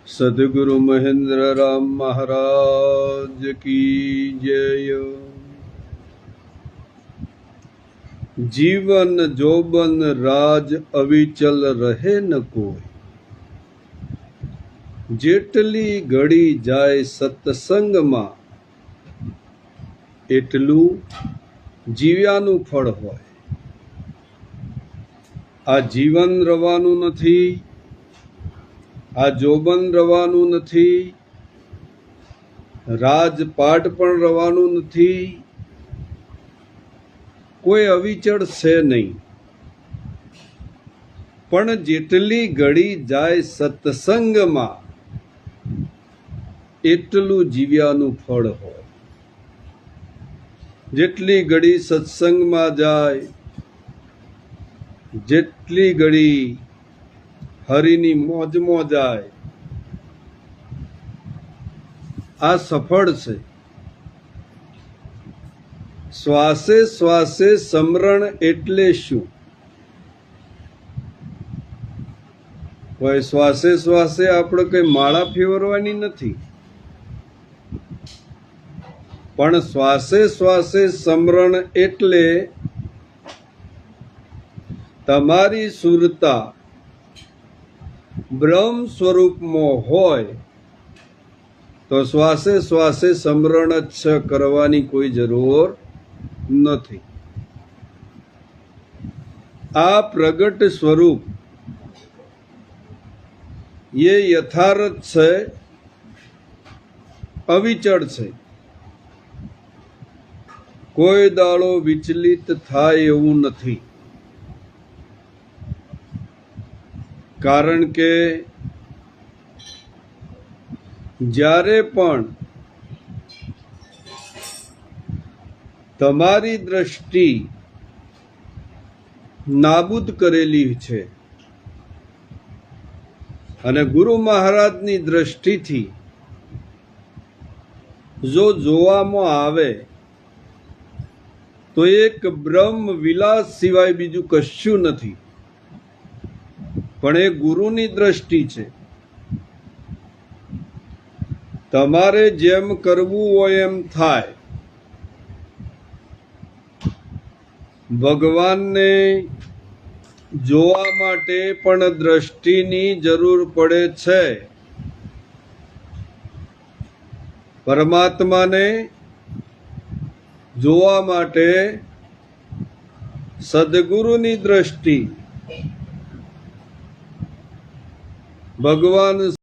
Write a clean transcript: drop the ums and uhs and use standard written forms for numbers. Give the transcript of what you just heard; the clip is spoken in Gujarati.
सद्गुरु महेंद्र राम महाराज की जय। जीवन जोबन राज अविचल रहे न कोई, जेटली घड़ी जाए सत्संग में एटलू जीव्यानु फल होय। आ जीवन रवानु नथी, आ जोबन रवानु नथी, राजपाट पण रवानु नथी, कोई अविचल छे नहीं। पण जेटली घड़ी जाए सत्संग में एटलू जीव्यानु फल होय। जेटली घड़ी सत्संग में जाए, जेटली घड़ी हरिनी मौज में जाए, आ सफल छे। श्वासे श्वासे समरण एटले शुं? कोई श्वासे श्वासे આપણે કઈ માળા ફેરવવાની નથી, પણ શ્વાસે શ્વાસે સમરણ એટલે તમારી સુરતા બ્રહ્મ સ્વરૂપમાં હોય તો શ્વાસે શ્વાસે સમરણ જ કરવાની કોઈ જરૂર નથી। આ પ્રગટ સ્વરૂપ ये यथार्थ છે, અવિચળ છે। કોઈ દાડો વિચલિત થાય એવું નથી, કારણ કે જ્યારે પણ તમારી દ્રષ્ટિ નાબૂદ કરેલી છે અને ગુરુ મહારાજની દ્રષ્ટિથી જો જોવામાં આવે તો એક બ્રહ્મ વિલાસ સિવાય બીજું કશું નથી, પણ એ ગુરુની દ્રષ્ટિ છે। તમારે જેમ કરવું હોય એમ થાય। ભગવાનને જોવા માટે પણ દ્રષ્ટિની જરૂર પડે છે। પરમાત્માને જોવા માટે સદગુરુની દ્રષ્ટિ, ભગવાન